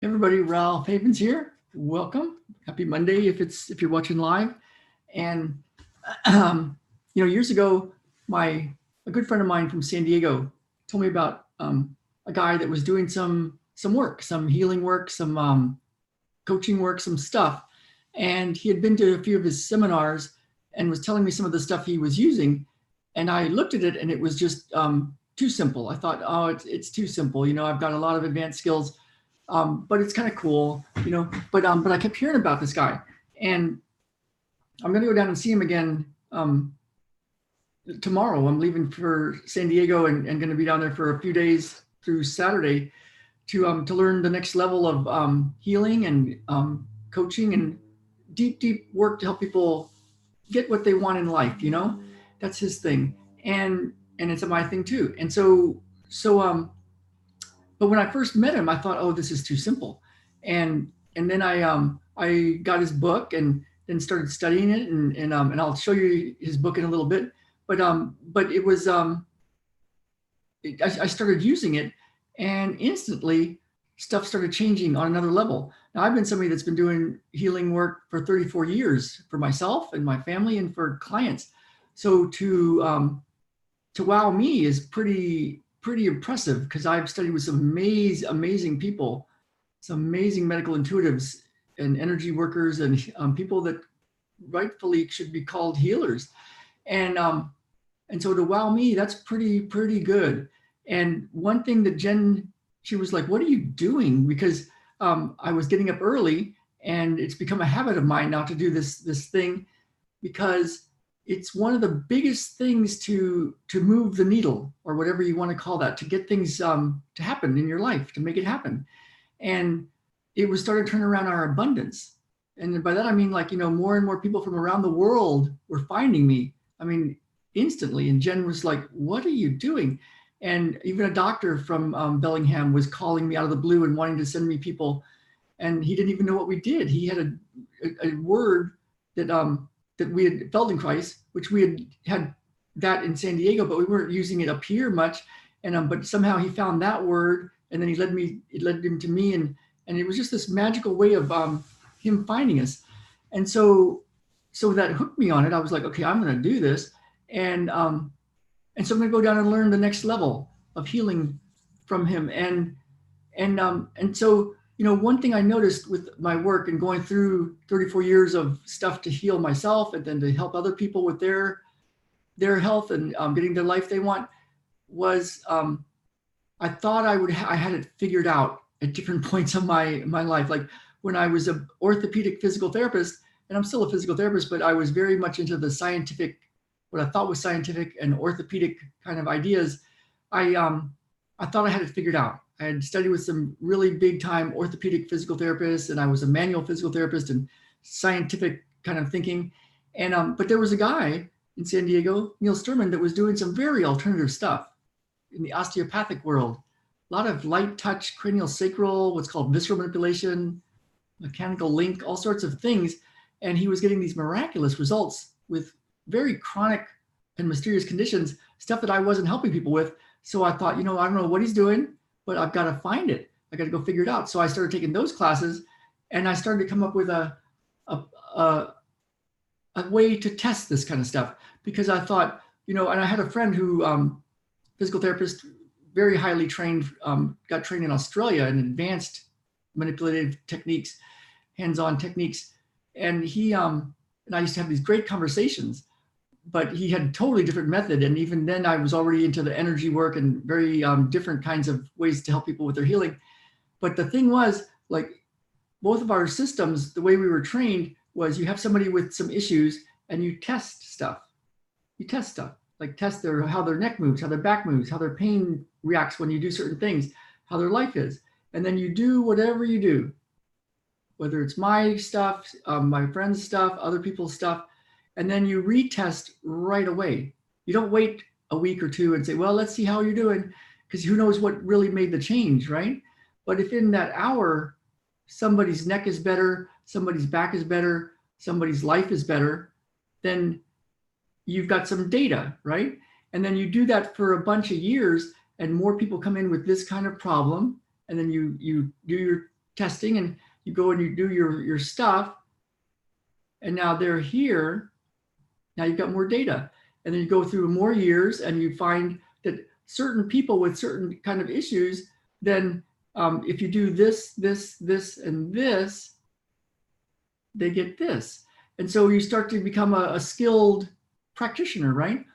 Everybody, Ralph Havens here. Welcome. Happy Monday if you're watching live. And years ago, a good friend of mine from San Diego told me about a guy that was doing some work, some healing work, some coaching work, some stuff. And he had been to a few of his seminars and was telling me some of the stuff he was using. And I looked at it and it was just too simple. I thought, oh, it's too simple. I've got a lot of advanced skills. But it's kind of cool, But I kept hearing about this guy, and I'm going to go down and see him again tomorrow. I'm leaving for San Diego and going to be down there for a few days through Saturday to learn the next level of healing and coaching and deep work to help people get what they want in life. That's his thing, and it's my thing too. And but when I first met him, I thought, oh, this is too simple. And then I got his book and then started studying it, and I'll show you his book in a little bit. But it was I started using it, and instantly stuff started changing on another level. Now I've been somebody that's been doing healing work for 34 years for myself and my family and for clients. So to wow me is pretty impressive, because I've studied with some amazing people, some amazing medical intuitives and energy workers and people that rightfully should be called healers. And so to wow me, that's pretty good. And one thing that Jen, she was like, what are you doing? Because I was getting up early, and it's become a habit of mine now to do this thing, because it's one of the biggest things to move the needle, or whatever you want to call that, to get things to happen in your life, to make it happen. And it was starting to turn around our abundance. And by that, I mean, more and more people from around the world were finding me. I mean, instantly. And Jen was like, what are you doing? And even a doctor from Bellingham was calling me out of the blue and wanting to send me people. And he didn't even know what we did. He had a word that we had, Feldenkrais, which we had that in San Diego, but we weren't using it up here much. And but somehow he found that word, and then it led him to me, and it was just this magical way of him finding us. And so that hooked me on it. I was like, okay, I'm going to do this, and so I'm going to go down and learn the next level of healing from him. And so, one thing I noticed with my work and going through 34 years of stuff to heal myself and then to help other people with their health and getting the life they want was I thought I had it figured out at different points of my life. Like when I was an orthopedic physical therapist, and I'm still a physical therapist, but I was very much into the scientific, what I thought was scientific and orthopedic kind of ideas. I thought I had it figured out. I had studied with some really big time orthopedic physical therapists, and I was a manual physical therapist and scientific kind of thinking. And but there was a guy in San Diego, Neil Sturman, that was doing some very alternative stuff in the osteopathic world. A lot of light touch, cranial sacral, what's called visceral manipulation, mechanical link, all sorts of things. And he was getting these miraculous results with very chronic and mysterious conditions, stuff that I wasn't helping people with. So I thought, I don't know what he's doing, but I've got to find it. I got to go figure it out. So I started taking those classes, and I started to come up with a way to test this kind of stuff, because I thought, and I had a friend who, physical therapist, very highly trained, got trained in Australia in advanced manipulative techniques, hands-on techniques. And he, and I used to have these great conversations, but he had a totally different method. And even then I was already into the energy work and very different kinds of ways to help people with their healing. But the thing was, like, both of our systems, the way we were trained was you have somebody with some issues and you test stuff. You test stuff, like test how their neck moves, how their back moves, how their pain reacts when you do certain things, how their life is. And then you do whatever you do, whether it's my stuff, my friend's stuff, other people's stuff, and then you retest right away. You don't wait a week or two and say, well, let's see how you're doing, because who knows what really made the change, right? But if in that hour, somebody's neck is better, somebody's back is better, somebody's life is better, then you've got some data, right? And then you do that for a bunch of years, and more people come in with this kind of problem, and then you do testing, and you go and you do your stuff, and now they're here. Now you've got more data, and then you go through more years and you find that certain people with certain kind of issues, then if you do this, and this, they get this. And so you start to become a skilled practitioner, right?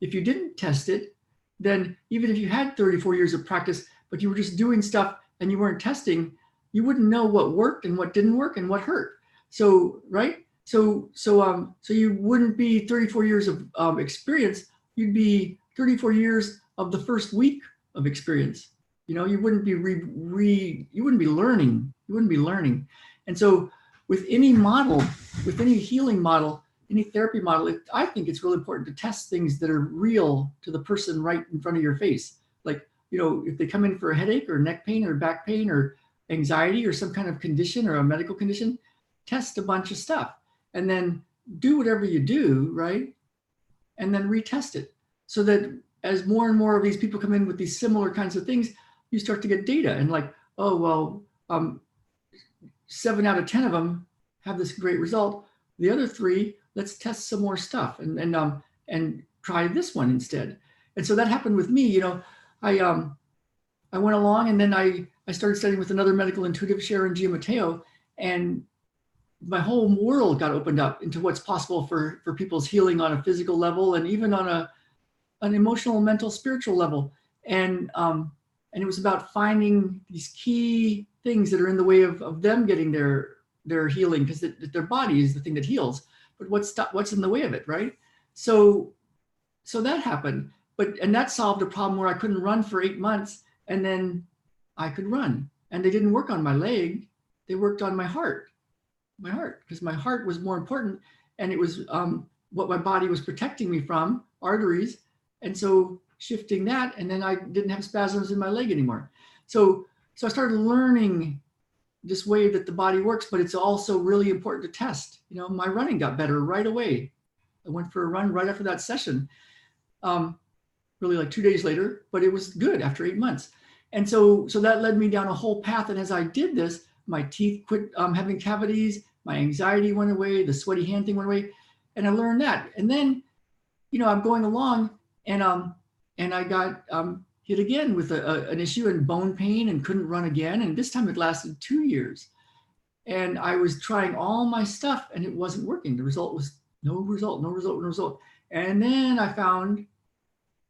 If you didn't test it, then even if you had 34 years of practice, but you were just doing stuff and you weren't testing, you wouldn't know what worked and what didn't work and what hurt. So, right? So you wouldn't be 34 years of experience. You'd be 34 years of the first week of experience. You know, you wouldn't be you wouldn't be learning. You wouldn't be learning. And so with any model, with any healing model, any therapy model, I think it's really important to test things that are real to the person right in front of your face. Like, you know, if they come in for a headache or neck pain or back pain or anxiety or some kind of condition or a medical condition, test a bunch of stuff and then do whatever you do, right? And then retest it so that as more and more of these people come in with these similar kinds of things, you start to get data and like, oh, well, 7 out of 10 of them have this great result. The other 3, let's test some more stuff and try this one instead. And so that happened with me. You know, I went along and then I started studying with another medical intuitive, Sharon Giammatteo, and my whole world got opened up into what's possible for people's healing on a physical level and even on an emotional, mental, spiritual level. And it was about finding these key things that are in the way of them getting their healing, because their body is the thing that heals. But what's in the way of it, right? So that happened. And that solved a problem where I couldn't run for 8 months, and then I could run. And they didn't work on my leg; they worked on my heart, because my heart was more important, and it was what my body was protecting me from, arteries. And so shifting that, and then I didn't have spasms in my leg anymore. So I started learning this way that the body works, but it's also really important to test. You know, my running got better right away. I went for a run right after that session, really like 2 days later, but it was good after 8 months. And so that led me down a whole path. And as I did this, my teeth quit having cavities, my anxiety went away, the sweaty hand thing went away, and I learned that. And then, you know, I'm going along, and I got hit again with an issue and bone pain and couldn't run again. And this time it lasted 2 years. And I was trying all my stuff and it wasn't working. The result was no result. And then I found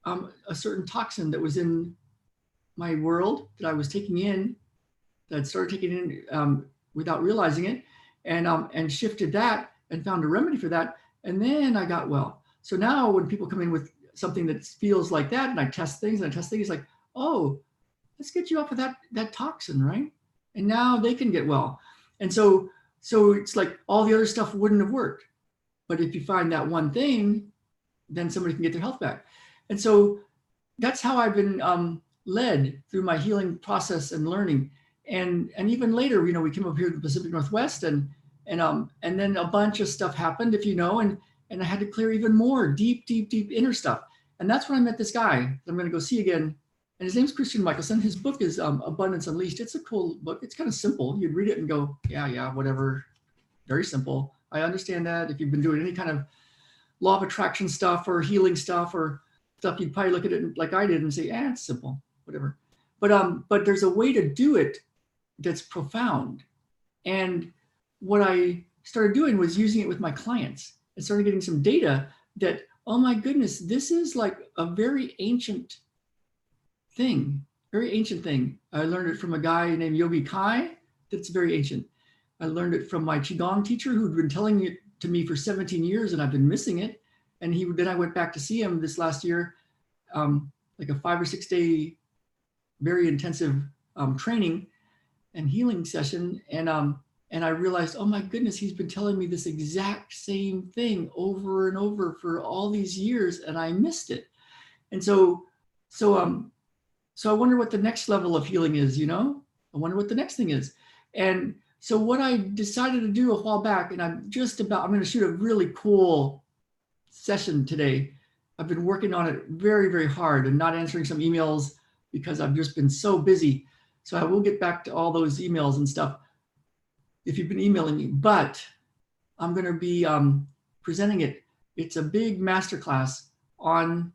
a certain toxin that was in my world that I was taking in, that I'd started taking in without realizing it, and shifted that and found a remedy for that. And then I got well. So now when people come in with something that feels like that, and I test things like, oh, let's get you off of that toxin, right? And now they can get well. And so it's like all the other stuff wouldn't have worked. But if you find that one thing, then somebody can get their health back. And so that's how I've been led through my healing process and learning. And even later, you know, we came up here to the Pacific Northwest, and then a bunch of stuff happened, if you know, and I had to clear even more deep inner stuff. And that's when I met this guy that I'm going to go see again. And his name's Christian Michaelson. His book is Abundance Unleashed. It's a cool book. It's kind of simple. You'd read it and go, yeah, whatever. Very simple. I understand that. If you've been doing any kind of law of attraction stuff or healing stuff or stuff, you'd probably look at it like I did and say, it's simple, whatever. But there's a way to do it that's profound. And what I started doing was using it with my clients and started getting some data that, oh my goodness, this is like a very ancient thing. I learned it from a guy named Yogi Kai. That's very ancient. I learned it from my Qigong teacher who'd been telling it to me for 17 years and I've been missing it. And then I went back to see him this last year, like a 5 or 6 day, very intensive training and healing session. And I realized, oh my goodness, he's been telling me this exact same thing over and over for all these years, and I missed it. And so I wonder what the next level of healing is, you know? I wonder what the next thing is. And so what I decided to do a while back, and I'm going to shoot a really cool session today. I've been working on it very, very hard and not answering some emails because I've just been so busy. So I will get back to all those emails and stuff if you've been emailing me, but I'm going to be presenting it. It's a big masterclass on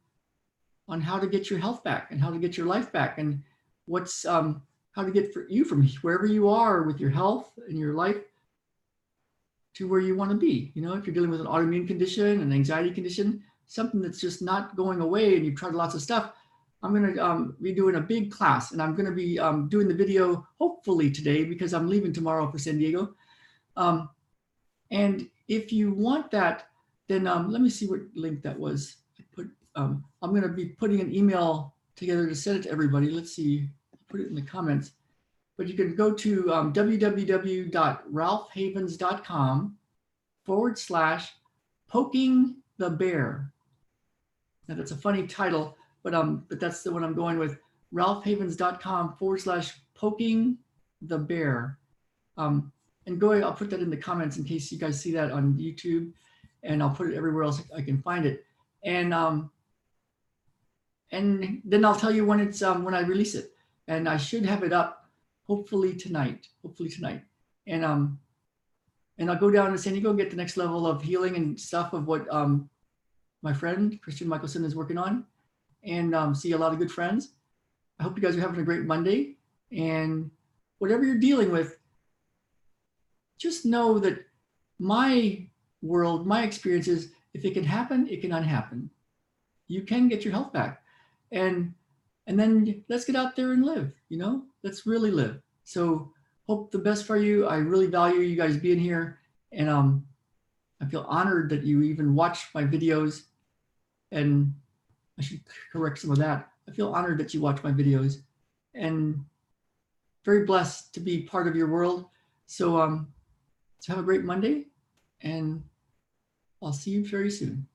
how to get your health back and how to get your life back, and what's how to get you from wherever you are with your health and your life to where you want to be. You know, if you're dealing with an autoimmune condition, an anxiety condition, something that's just not going away and you've tried lots of stuff, I'm going to be doing a big class, and I'm going to be doing the video hopefully today because I'm leaving tomorrow for San Diego. And if you want that, then let me see what link that was. I put, I'm going to be putting an email together to send it to everybody. Let's see, I'll put it in the comments. But you can go to www.ralphhavens.com/poking the bear. Now that's a funny title, but that's the one I'm going with. ralphhavens.com/poking the bear. And I'll put that in the comments in case you guys see that on YouTube, and I'll put it everywhere else I can find it. And then I'll tell you when it's when I release it, and I should have it up hopefully tonight. And I'll go down to San Diego, get the next level of healing and stuff of what my friend Christian Michaelson is working on, and see a lot of good friends. I hope you guys are having a great Monday, and whatever you're dealing with, just know that my world, my experiences, if it can happen, it can unhappen. You can get your health back. And then let's get out there and live, you know, let's really live. So hope the best for you. I really value you guys being here. And I feel honored that you even watch my videos. And I should correct some of that. I feel honored that you watch my videos, and very blessed to be part of your world. So have a great Monday, and I'll see you very soon.